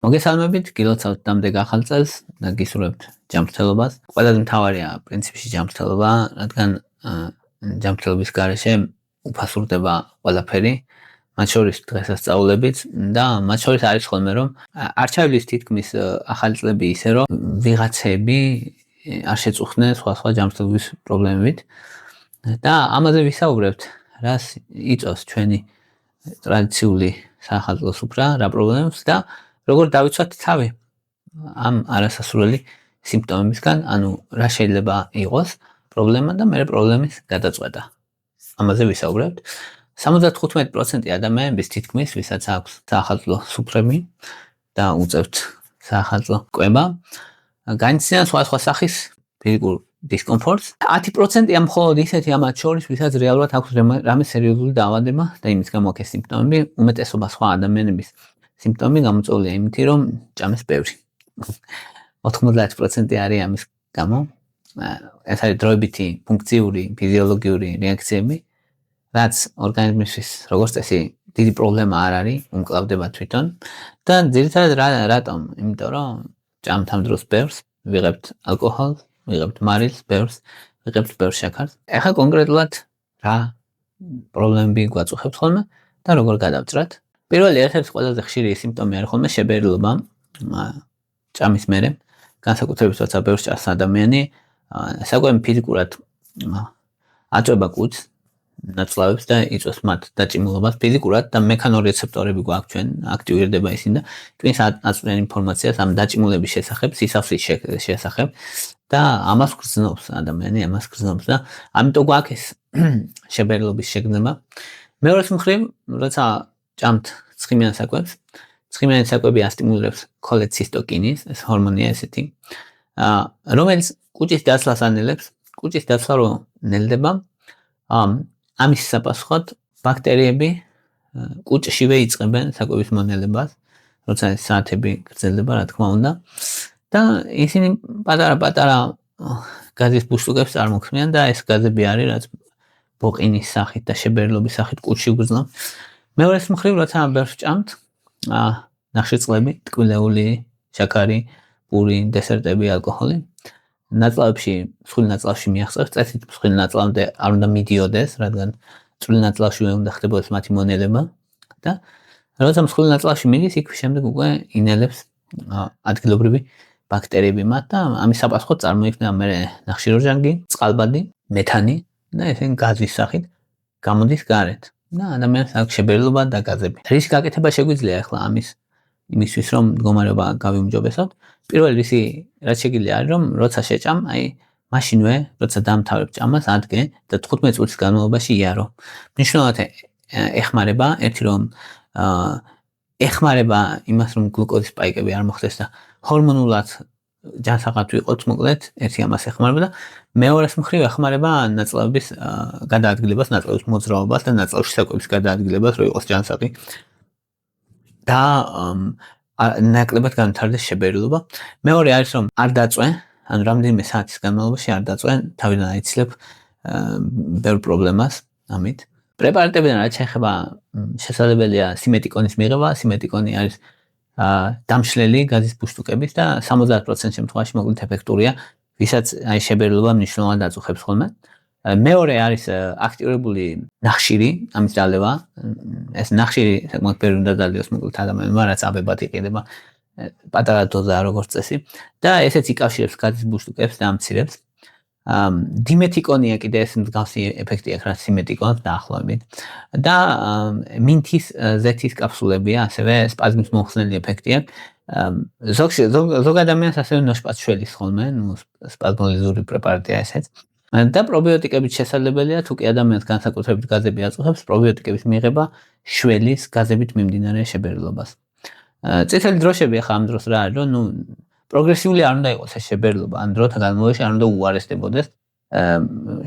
მოგესალმებით, გილოცავთ დამდეგ ახალ წელს და გისურვებთ ჯანმრთელობას. ყველაზე მთავარია პრინციპში ჯანმრთელობა, რადგან ჯანმრთელობის გარეშე უფასურდება ყველაფერი, მათ შორის დღესასწაულებიც და მათ შორის არის ხოლმე რომ არ ჩავლის თითქმის ახალი წლები ისე რომ ვიღაცები არ შეწუხდნენ სხვა ჯანმრთელობის პრობლემებით და ამაზე ვისაუბრებთ, რას იწვევს ჩვენი ტრადიციული საახალწლო სუფრა, რა პრობლემებს და როგორ დავიცვათ თავი ამ არასასურველი სიმპტომებისგან, ანუ რა შეიძლება იყოს პრობლემა და მეორე პრობლემის გადაწყვეტა. ამაზე ვისაუბრებთ. 75% ადამიანების თითქმის, ვისაც აქვს საახალწლო სუფრები და უწევთ საახალწლო კვება, განიცდიან სხვა სახის ფიზიკურ დისკომფორტს. 10% მხოლოდ ისეთი ამათ შორის, ვისაც რეალურად აქვს რამე სერიოზული დაავადება და იმის გამო აქ ეს სიმპტომები, უმეტესობა სხვა ადამიანების სიმპტომები გამოწვეულია იმითი, რომ ჭამეს ბევრი. 90% არის ამის გამო. ეს არის დროებითი ფუნქციური, ფიზიოლოგიური რეაქციები, რაც ორგანიზმისთვის როგორც წესი დიდი პრობლემა არ არის, უმკლავდება თვითონ და ძირითადად რატომ? იმიტომ რომ ჭამთ ამ დროს ბევრს, ვიღებთ ალკოჰოლს, ვიღებთ მარილს, ბევრს, ვიღებთ ბევრ შაქარს. ეხლა კონკრეტულად რა პრობლემები გვაწუხებს ხოლმე და როგორ გადავწრათ? პირველი ერთ-ერთი ყველაზე ხშირი სიმპტომი არის ხოლმე შებერილობა ჭამის მერე, განსაკუთრებით როცა ბევრს ჭამს ადამიანი, საკვები ფიზიკურად აწვება კუჭს, ნაწლავებს და იწვევს მათ დაჭიმულობას ფიზიკურად და მექანორეცეპტორები გვაქვს ჩვენ, აქტივირდება ისინი და ტვინს აწვდიან ინფორმაციას ამ დაჭიმულების შესახებ, სისავსის შესახებ და ამას გრძნობს ადამიანი, ამას გრძნობს და ამიტომ გვაქვს ეს შებერილობის შეგრძნება. მეორე მხრივ, როცა ჭამთ ცხიმიან საკვებს, ცხიმიანი საკვები ასტიმულირებს ქოლეცისტოკინის, ეს ჰორმონია ესეთი, რომელიც კუჭის დაცლას ანელებს, კუჭის დაცლა რო ნელდება, ამის sapasxot ბაქტერიები კუჭშივე იწყებენ საკვების მონელებას, როცა საათები გრძელდება, რა თქმა უნდა, და ისინი პატარა გაზის ბუშტუკებს წარმოქმნიან და ეს გაზები არის, რაც ბოყინის სახით და შებერილობის სახით კუჭში გრძნობს. მეორე მხრივ, როცა ბევრს ჭამთ, ნახშირწყლები, ტკბილეული, შაქარი, პური, დესერტები, ალკოჰოლი, ნაწლავებში, მსხვილი ნაწლავში მიაღწევს, წესით მსხვილი ნაწლავამდე არ უნდა მიდიოდეს, რადგან წვრილი ნაწლავში უნდა ხდებოდეს მათი მონელება და როცა მსხვილი ნაწლავში მიდის, იქ შემდეგ უკვე ინელებს ადგილობრივი ბაქტერიები მათ და ამის საპასუხოდ წარმოიქმნება მე ნახშირორჟანგი, წყალბადი, მეთანი და ესენი გაზის სახით გამოდის გარეთ. და ადამიანს აქვს შებერილობა და გაზები. რის გაკეთება შეგვიძლია ახლა იმისთვის რომ მდგომარეობა გავიუმჯობესოთ? პირველი რისი რაც შეგვიძლია არის რომ როცა შეჭამ, მაშინვე, როცა დამთავრებ ჭამას, ადგე და 15 წუთის განმავლობაში იარო. მნიშვნელოვნად ეხმარება ერთი რომ ეხმარება იმას რომ გლუკოზის სპაიკები არ მოხდეს და ჰორმონულად ჯანსაღად ვიყოთ მოკლედ, ერთი ამას ეხმარება და მეორეს მხრივ ეხმარება ნაწლავების გადაადგილებას, ნაწლავის მოძრაობას და ნაწლავში საკვების გადაადგილებას, რომ იყოს ჯანსაღი და ნაკლებად განვითარდეს შებერილობა. მეორე არის რომ არ დაწვენ, ანუ რამდენიმე საათის განმავლობაში არ დაწვენ, თავიდან აიცილებ ბევრ პრობლემას ამით. პრეპარატებიდან რაც შეეხება შესაძლებელია სიმეტიკონის მიღება, სიმეტიკონი არის დამშლელი გაზის ბუშტუკების და 70% შემთხვევაში მოკლედ ეფექტურია, ვისაც შებერილობა მნიშვნელოვნად აწუხებს ხოლმე. მეორე არის აქტივირებული ნახშირი, ამის დალევა. ეს ნახშირი საკმაოდ ბევრი უნდა დალიოს მოკლედ ადამიანმა, რაც აბებად იყიდება პატარა დოზაა როგორც წესი და ესეც იკავშირებს გაზის ბუშტუკებს და ამცირებს. დიმეთიკონია კიდე ეს მსგავსი ეფექტი აქვს რაც სიმეტიკონს დაახლოებით და მინთის ზეთის კაფსულებია, ასევე სპაზმის მოხსნელი ეფექტი აქვს. ზოგ ადამიანს ასევე ნოშპაც შველის ხოლმე, სპაზმოლიზური პრეპარატია ესეც. და პრობიოტიკებით შესაძლებელია, თუ კი ადამიანს განსაკუთრებით გაზები აწუხებს, პრობიოტიკების მიღება შველის გაზებით მიმდინარე შებერილობას. წითელი დროშები ახლა ამ დროს რა არის, რომ პროგრესიული არ უნდა იყოს ეს შებერილობა, ან დროთა განმავლობაში არ უნდა უარესდებოდეს.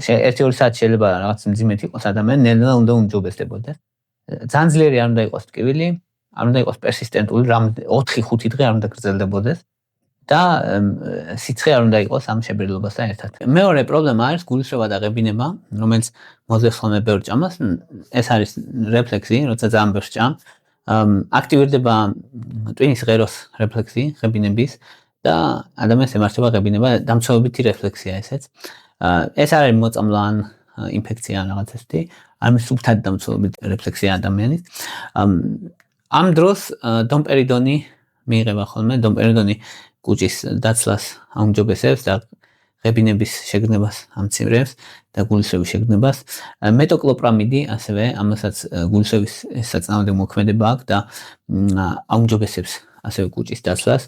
1-2 საათი შეიძლება რაღაც მძიმედ იყოს ადამიანი, ნელ-ნელა უნდა უმჯობესდებოდეს. ძალიან ძლიერი არ უნდა იყოს ტკივილი, არ უნდა იყოს პერსისტენტული, 4-5 დღე არ უნდა გრძელდებოდეს. და სიცხე არ უნდა იყოს ამ შებერილობასთან ერთად. მეორე პრობლემა არის გულისრევა და ღებინება, რომელიც მოძებს ხოლმე ბევრ ჭამას. ეს არის რეფლექსი, როცა ძალიან ბევრს ჭამ, აქტივირდება ტვინის ღეროს რეფლექსი, ღებინების და ადამიანს ემართება ღებინება, დამცველობითი რეფლექსია ესეც. ეს არ არის მოწამვლა ან ინფექცია ან რაღაც ესეთი, არამედ სუფთად დამცველობითი რეფლექსია ადამიანის. ამ დროს დომპერიდონი მიიღება ხოლმე, დომპერიდონი კუჭის დაცლას აუმჯობესებს და ღებინების შეგრძნებას ამცირებს და გულისრევის შეგრძნებას. მეტოკლოპრამიდი ასევე ამასაც გულისრევის საწინააღმდეგო მოქმედება აქვს და აუმჯობესებს ასევე კუჭის დაცლას.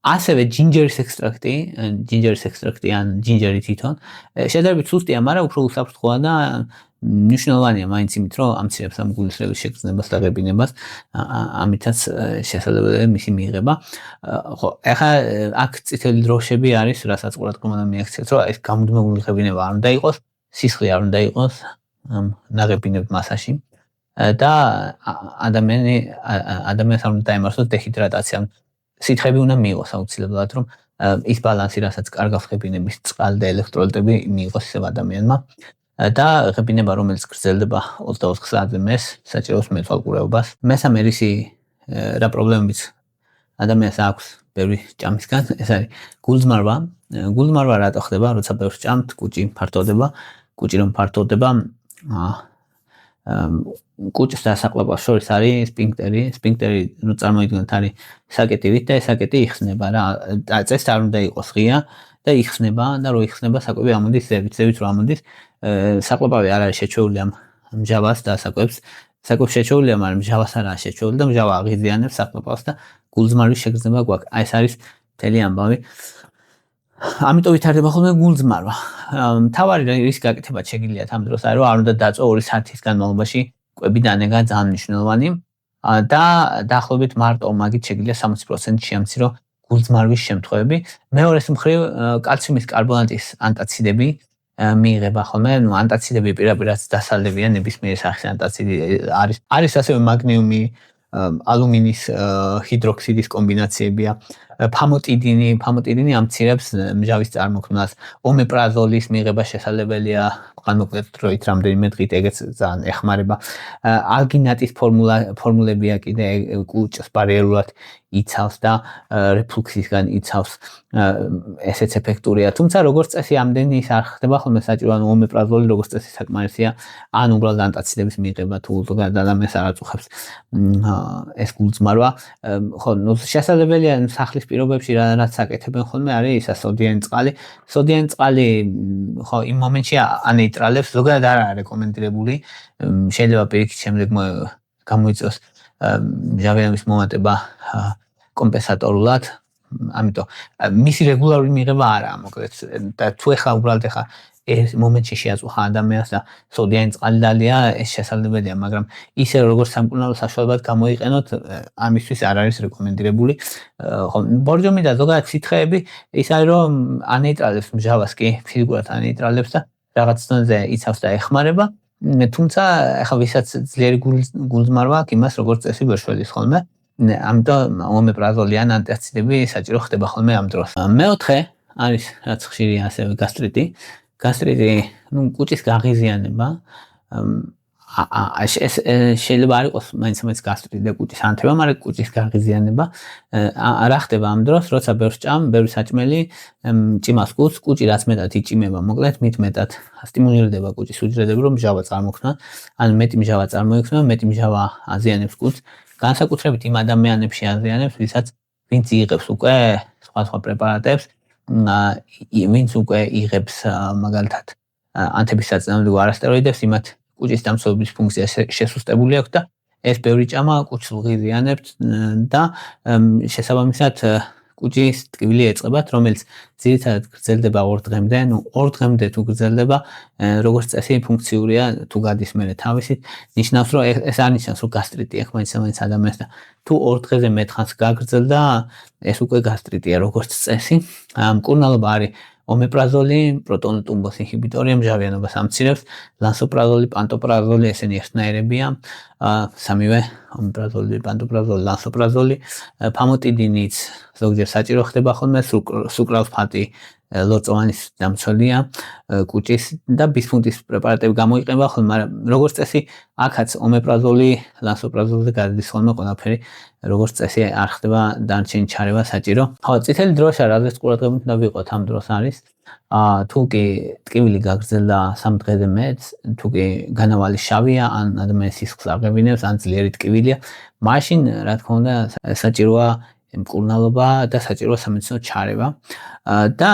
ასევე ჯინჯერის ექსტრაქტი ან ჯინჯერი თვითონ შედარებით სუსტია, მაგრამ უფრო უსაფრთხოა და მნიშვნელოვანია მაინც იმით, რომ ამცირებს ამ გულისრევის შეგრძნებას და ღებინებას, ამითაც შესაძლებელია მისი მიღება. ხო, ახლა აქ წითელი დროშები არის, რასაც ყურადღება უნდა მიაქციოთ, რომ ეს გამუდმებული ღებინება არ უნდა იყოს, სისხლი არ უნდა იყოს ამ ნაღებინებ მასაში და ადამიანს არ უნდა დაემართოს დეჰიდრატაცია. სითხები უნდა მიიღოს აუცილებლად, რომ ის ბალანსი, რასაც კარგავს ღებინების წყალი და ელექტროლიტები მიიღოს ისევ ადამიანმა და ღებინება, რომელიც გრძელდება 24 საათზე მეს, საჭიროებს მეთვალყურეობას. მესამე რისი რა პრობლემებიც ადამიანს აქვს ბევრი ჭამისგან, ეს არის გულძმარვა. გულძმარვა რატო ხდება, როცა ბევრს ჭამთ, კუჭი ფართოვდება, კუჭი რომ ფართოვდება, კუჭის დასაყლაპას შორის არის სფინქტერი, ნუ წარმოიდგინოთ არის საკეტივით და ეს საკეტი იხსნება რა. წესით არ უნდა იყოს ღია და იხსნება და რო იხსნება საკვები ამოდის ზევით რო ამოდის, საყლაპავი არ არის შეჩეული ამ მჟავას და საკვებს შეჩეულია, მაგრამ მჟავას არაა შეჩეული და მჟავა აღიზიანებს საყლაპავს და გულძმარვის შეგრძნება გვაქვს. აი ეს არის მთელი ამბავი. ამიტომ ვითარდება ხოლმე გულძმარვა. მთავარი რის გაკეთებაც შეგიძლიათ ამ დროს არის, რომ არ უნდა დაწვა 2 საათის განმავლობაში კვები დანება ძალიან მნიშვნელოვანი და დაახლოებით მარტო მაგით შეგიძლია 60% შეამცირო გულძმარვის შემთხვევები. მეორეს მხრივ კალციუმის კარბონატის ანტაციდები მიიღება ხოლმე, ნუ ანტაციდები პირაპირაც დასალდებიან, ნებისმიერი სახის ანტაციდი არის ასევე მაგნიუმი, ალუმინის ჰიდროქსიდის კომბინაციებია, ფამოტიდინი ამცირებს მჟავის წარმოქმნას, ომეპრაზოლის მიღება შესაძლებელია, განმოკლედ დროით რამდენიმე დღით ეგეც ძალიან ეხმარება. ალგინატის ფორმულებია კიდე კუჭს ბარიერულად იცავს და რეფლუქსისგან იცავს, ესეც ეფექტურია. თუმცა როგორც წესი ამდენი ის არ ხდება ხოლმე საჭირო, ანუ ომეპრაზოლი როგორც წესი საკმარისია, ან უბრალოდ ანტაციდების მიღება თუ ზოგადად ადამიანს არ აწუხებს ეს გულძმარვა. ხო, ნუ შესაძლებელია სახლის პირობებში რაც აკეთებენ ხოლმე არის ისა სოდიანი წყალი. სოდიანი წყალი ხო იმ მომენტში ანეიტრალებს, ზოგადად არ არის რეკომენდირებული. შეიძლება პირიქით შემდეგ გამოიწვიოს მჟავიანობის მომატება კომპენსატორულად, ამიტომ მისი რეგულარული მიღება არაა, მოკლედ და თუ ეხლა უბრალოდ ეს მომენტში შეაწუხა ადამიანს და სოდიანი წყალი დალია, ეს შესაძლებელია, მაგრამ ისე როგორც სამკურნალო საშუალებად გამოიყენოთ, ამისთვის არ არის რეკომენდირებული. ხო, ბორჯომი და ზოგადად სითხეები ის არის, რომ ანეიტრალებს მჟავას კი, ფიზიკურად ანეიტრალებს და რაღაც დონეზე იცავს და ეხმარება. თუმცა ახლა ვისაც ძლიერი გულძმარვა აქვს, იმას როგორც წესი ვერ შველის ხოლმე. ამიტომ ომეპრაზოლი ან ანტაციდები საჭირო ხდება ხოლმე ამ დროს. მეოთხე არის რაც ხშირია ასევე გასტრიტი. გასტრიტი, ნუ კუჭის გაღიზიანება. ეს შეიძლება არ იყოს მაინც გასტრიტი და კუჭის ანთება, მაგრამ კუჭის გაღიზიანება რა ხდება ამ დროს, როცა ბევრს ჭამ, ბევრი საჭმელი ჭიმას კუჭს, კუჭი რაც მეტად იჭიმება, მოკლედ მით მეტად სტიმულირდება კუჭის უჯრედები, რომ მჟავა წარმოქმნა, ან მეტი მჟავა წარმოიქმნება, მეტი მჟავა აზიანებს კუჭს, განსაკუთრებით იმ ადამიანებში აზიანებს, ვინც იღებს უკვე სხვა პრეპარატებს, ვინც უკვე იღებს მაგალითად ანთების საწინააღმდეგო არასტეროიდებს, იმათ კუჭის დამცველობის ფუნქცია შესუსტებული აქვს და ეს ბევრი ჭამა კუჭს უღიზიანებს და შესაბამისად კუჭის ტკივილი ეწყებათ, რომელიც ძირითადად გრძელდება 2 დღემდე, ნუ 2 დღემდე თუ გრძელდება, როგორც წესი ფუნქციურია, თუ გადის მერე თავისით, ნიშნავს, რომ ეს არ ნიშნავს, რომ გასტრიტი აქვს მაინც ადამიანს და თუ 2 დღეზე მეტ ხანს გაგრძელდა, ეს უკვე გასტრიტია როგორც წესი. მკურნალობა არის ომეპრაზოლი, პროტონ ტუმბოს ინჰიბიტორია, მჟავიანობას ამცირებს, ლანსოპრაზოლი, პანტოპრაზოლი, ესენი ერთნაირებია, სამივე ომეპრაზოლი, პანტოპრაზოლი, ლანსოპრაზოლი, ფამოტიდინიც ზოგჯერ საჭირო ხდება ხოლმე, სუკრავს ფატი ლორწოვანის დამცველია, კუჭის და ბისმუთის პრეპარატები გამოიყენება ხოლმე, მაგრამ როგორც წესი, აქაც ომეპრაზოლი, ლანსოპრაზოლზე გადის ხოლმე ყველაფერი, როგორც წესი არ ხდება დანარჩენი ჩარევა საჭირო. ხო, წითელი დროშა რაზეც ყურადღებით უნდა ვიყოთ ამ დროს არის. თუ კი ტკივილი გაგრძელდა 3 დღეზე მეტ, თუ კი განავალი შავია, ან ადამიანის სისხლს აღებინებს, ან ძლიერი ტკივილია, მაშინ რა თქმა უნდა საჭიროა მკურნალობა და საჭიროა სამედიცინო ჩარევა. და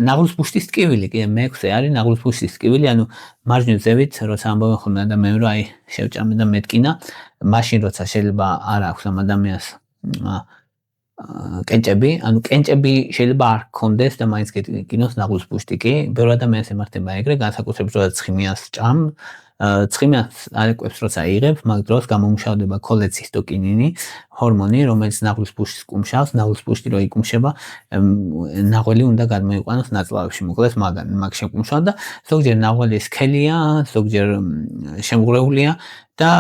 ნაღლის ბუშტის ტკივილი, კიდე მე-6 არის ნაღლის ბუშტის ტკივილი, ანუ მარჯვნივ ზევით, როცა ამბობენ ხოლმე ადამიანს, რომ აი შევჭამე და მეტკინა, მაშინ როცა შეიძლება არ აქვს ამ ადამიანს კენჭები, ანუ კენჭები შეიძლება არ გქონდეს და მაინც გეტკინოს ნაღლის ბუშტი კი, ბევრ ადამიანს ემართება ეგრე, განსაკუთრებით როცა ცხიმიანს ჭამ, ცხიმიანს არეკвებს როცა იღებ, მაგ დროს გამომუშავდება ქოლეცისტოკინინი, ჰორმონი, რომელიც ნაღლის ბუშტს კუმშავს, ნაღლის ბუშტი რო იკუმშება, ნაღველი უნდა გადმოიყვანოს ნაწლავებში, მოკლედ მაგ შეკუმშავ და ზოგჯერ ნაღველი სქელია, ზოგჯერ შემღვრეულია და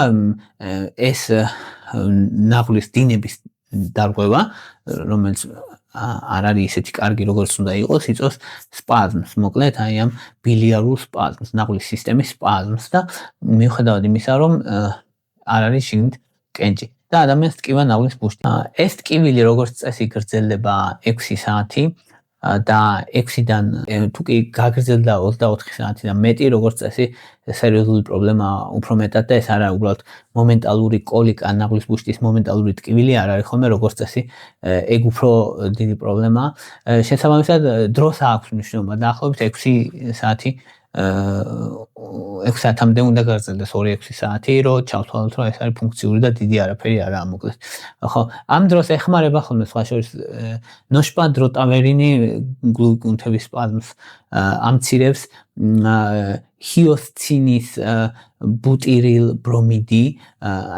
ეს ნაღლის დინების დარღვევა, რომელიც არ არის ისეთი კარგი, როგორც უნდა იყოს, იწვევს სპაზმს, მოკლედ აი ამ ბილიარულ სპაზმს, ნაღლის სისტემის სპაზმს და მიუხედავად იმისა, რომ არ არის შიგნით კენჭი და ადამიანს ტკივა ნაღლის ბუშტი. ეს ტკივილი როგორც წესი გრძელდება 6 საათი და 6-დან თუ კი გაგრძელდა 24 საათი და მეტი, როგორც წესი სერიოზული პრობლემაა უფრო მეტად და ეს არა უბრალოდ მომენტალური კოლიკა, ნაღლის ბუშტის მომენტალური ტკივილი არ არის ხოლმე, როგორც წესი ეგ უფრო დიდი პრობლემაა. შესაბამისად დროს აქვს მნიშვნელობა, დაახლოებით 6 საათი 6 საათამდე უნდა გაგრძელდეს 2-6 საათი, რომ ჩავთვალოთ, რომ ეს არის ფუნქციური და დიდი არაფერი არაა მოკლედ. ხო, ამ დროს ეხმარება ხოლმე სხვა შორის ნოშპა დროტავერინი გლუკუნთების სპაზმს ამცირებს, ჰიოსცინის ბუტირილ ბრომიდი,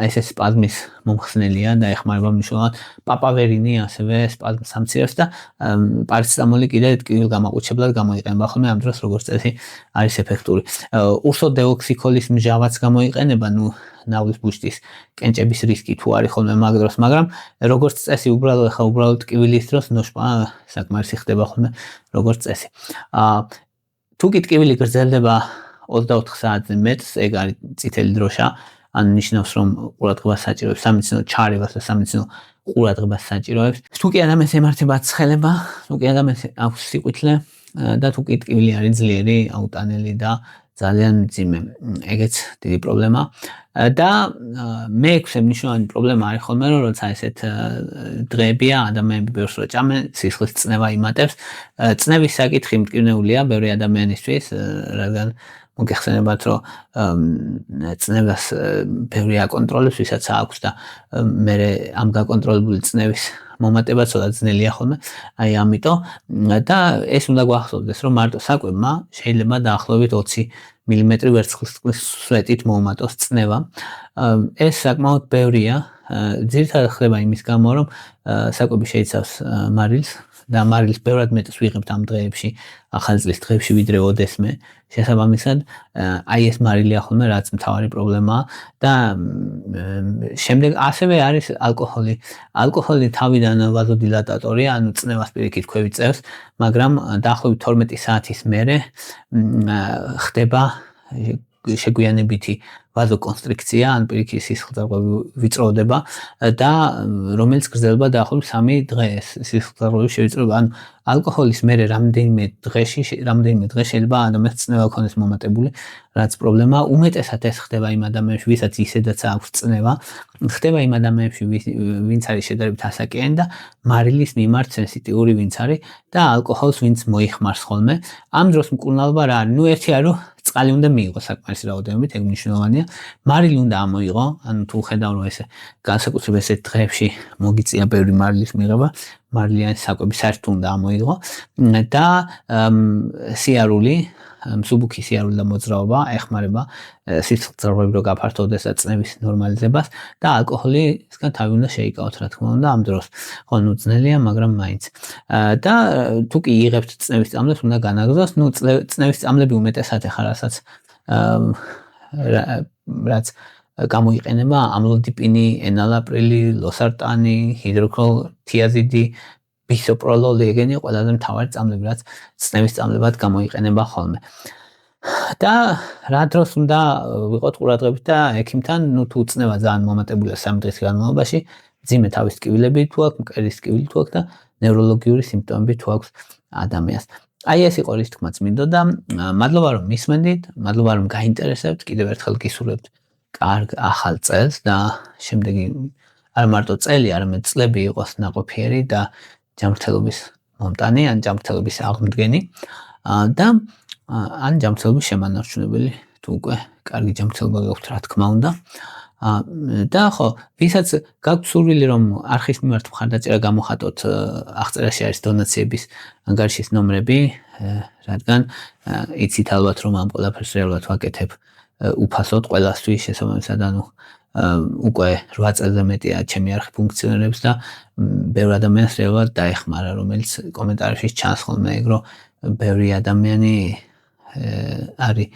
ეს სპაზმის მომხსნელია და ეხმარება მნიშვნელოვნად, პაპავერინი ასევე სპაზმს ამცირებს და პარაცეტამოლი კიდე ტკივილ გამაყუჩებლად გამოიყენება ხოლმე ამ დროს როგორც წესი არის ეფექტური. ურსოდეოქსიქოლის მჟავაც გამოიყენება, ნავლის ბუშტის კენჭების რისკი თუ არის ხოლმე მაგ დროს, მაგრამ როგორც წესი უბრალოდ ტკივილის დროს ნოშპა საკმარისი ხდება ხოლმე როგორც წესი. თუ კი ტკივილი გრძელდება 24 საათზე მეტს, ეგ არის წითელი დროშა, ან ნიშნავს, რომ ყურადღებას საჭიროებს სამედიცინო ჩარევას და სამედიცინო ყურადღებას საჭიროებს. თუ კი ადამიანს ემართება ცხელება, თუ კი ადამიანს აქვს სიყვითლე და თუ კი ტკივილი არის ძლიერი, აუტანელი და ძალიან მძიმე, ეგეც დიდი პრობლემაა. და მე-6 მნიშვნელოვანი პრობლემა არის ხოლმე, რომ როცა ესეთ დღეებია, ადამიანები ბევრს რო ჭამენ, სისხლის წნევა იმატებს. წნევის საკითხი მტკივნეულია ბევრი ადამიანისთვის, რადგან მოგეხსენებათ, რომ წნევას ბევრი აკონტროლებს, ვისაც აქვს და მე ამ გაკონტროლებული წნევის მომატება ცოტა ძნელია ხოლმე, აი ამიტომ და ეს უნდა გვახსოვდეს, რომ მარტო საკვებმა შეიძლება დაახლოებით 20 მილიმეტრი ვერცხლის სვეტით მოუმატოს წნევა. ეს საკმაოდ ბევრია, ძირითადად ხდება იმის გამო, რომ საკვები შეიცავს მარილს და მარილს ბევრად მეტს ვიღებთ ამ დღეებში, ახალი წლის დღეებში ვიდრე ოდესმე. შესაბამისად, აი ეს მარილია ხოლმე რაც მთავარი პრობლემაა და შემდეგ ასევე არის ალკოჰოლი. ალკოჰოლი თავიდან ვაზოდილატატორია, ანუ წნევას პირიქით ქვევით წევს, მაგრამ დაახლოებით 12 საათის მერე ხდება შეგვიანებითი ვაზოკონსტრიქცია, ან პირიქით სისხლძარღვები ვიწროვდება და რომელიც გრძელდება დაახლოებით 3 დღე სისხლძარღვების შევიწროება. ანუ ალკოჰოლის მერე რამდენიმე დღე შეიძლება ადამიანს წნევა ქონდეს მომატებული, რაც პრობლემაა. უმეტესად ეს ხდება იმ ადამიანებში, ვისაც ისედაც აქვს წნევა, ხდება იმ ადამიანებში, ვინც არის შედარებით ასაკიანი და მარილის მიმართ სენსიტიური ვინც არის და ალკოჰოლს ვინც მოიხმარს ხოლმე. ამ დროს მკურნალობა რა არის? ერთი არის, რომ წყალი უნდა მიიღო საკმარისი რაოდენობით, ეგ მნიშვნელოვანია. მარილი უნდა ამოიღო, ანუ თუ ხედავ, რომ ესე განსაკუთრებით ესეთ დღეებში მოგიწია ბევრი მარილის მიღება, მარილიანი საკვები საერთოდ უნდა ამოიღო და სიარული, მსუბუქი სიარული და მოძრაობა ეხმარება სისხლძარღვები რო გაფართოვდეს და წნევის ნორმალიზებას და ალკოჰოლისგან თავი უნდა შეიკავოთ, რა თქმა უნდა, ამ დროს. ხო, ძნელია, მაგრამ მაინც. და თუ კი იღებთ წნევის წამლებს, უნდა განაგრძოს, წნევის წამლები უმეტესად ახლა რაც გამოიყენება ამლოდიპინი, ენალაპრილი, ლოსარტანი, ჰიდროქლორთიაზიდი, ბისოპროლოლი ეგენი ყველაზე მთავარი წამლები, რაც ცნების წამლებად გამოიყენება ხოლმე. და რა დროს უნდა ვიყოთ ყურადღებით და ექიმთან, თუ წნევა ძალიან მომატებულია 3 დღის განმავლობაში, მძიმე თავის ტკივილები თუ აქვს, მკერდის ტკივილი თუ აქვს და ნევროლოგიური სიმპტომები თუ აქვს ადამიანს. აი ეს იყო რის თქმა წმინდოდა. მადლობა რომ მისმენდით, მადლობა რომ გაინტერესებთ, კიდევ ერთხელ გისურვებთ კარგ ახალ წელს და შემდეგი არ მარტო წელი, არამედ წლები იყოს ნაყოფიერი და ჯანმრთელობის მომტანი ან ჯანმრთელობის აღმდგენი და ან ჯანმრთელობის შემანარჩუნებელი, თუ უკვე კარგი ჯანმრთელობა გაქვთ, რა თქმა უნდა. და ხო, ვისაც გაქვთ სურვილი რომ არხის მიმართ მხარდაჭერა გამოხატოთ, აღწერაში არის დონაციების ანგარიშის ნომრები, რადგან იცით ალბათ რომ ამ ყველაფერს რეალურად ვაკეთებ უფასოდ ყველასთვის შესაბამისად, ანუ უკვე 8 წელზე მეტია ჩემი არხი ფუნქციონირებს და ბევრი ადამიანს რეალურად დაეხმარა, რომელიც კომენტარებში ჩანს ხოლმე ეგ რომ ბევრი ადამიანი არის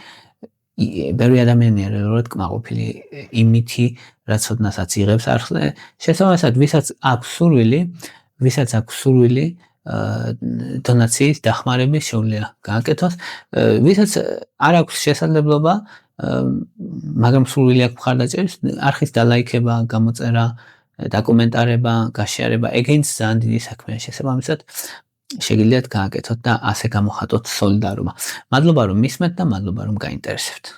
რეალურად კმაყოფილი იმითი, რაც ოდნასაც იღებს არხზე. შესაბამისად, ვისაც აქვს სურვილი დონაციის დახმარების შეუძლია გააკეთოს. ვისაც არ აქვს შესაძლებლობა, მაგრამ სურვილი აქვს მხარდაჭერის, არხის დალაიქება, გამოწერა, დაკომენტარება, გაშეარება, ეგენიც ძალიან დიდი საქმეა. შესაბამისად, შეგიძლიათ გააკეთოთ და ასე გამოხატოთ სოლიდარობა. მადლობა რომ მისმენთ და მადლობა რომ გაინტერესებთ.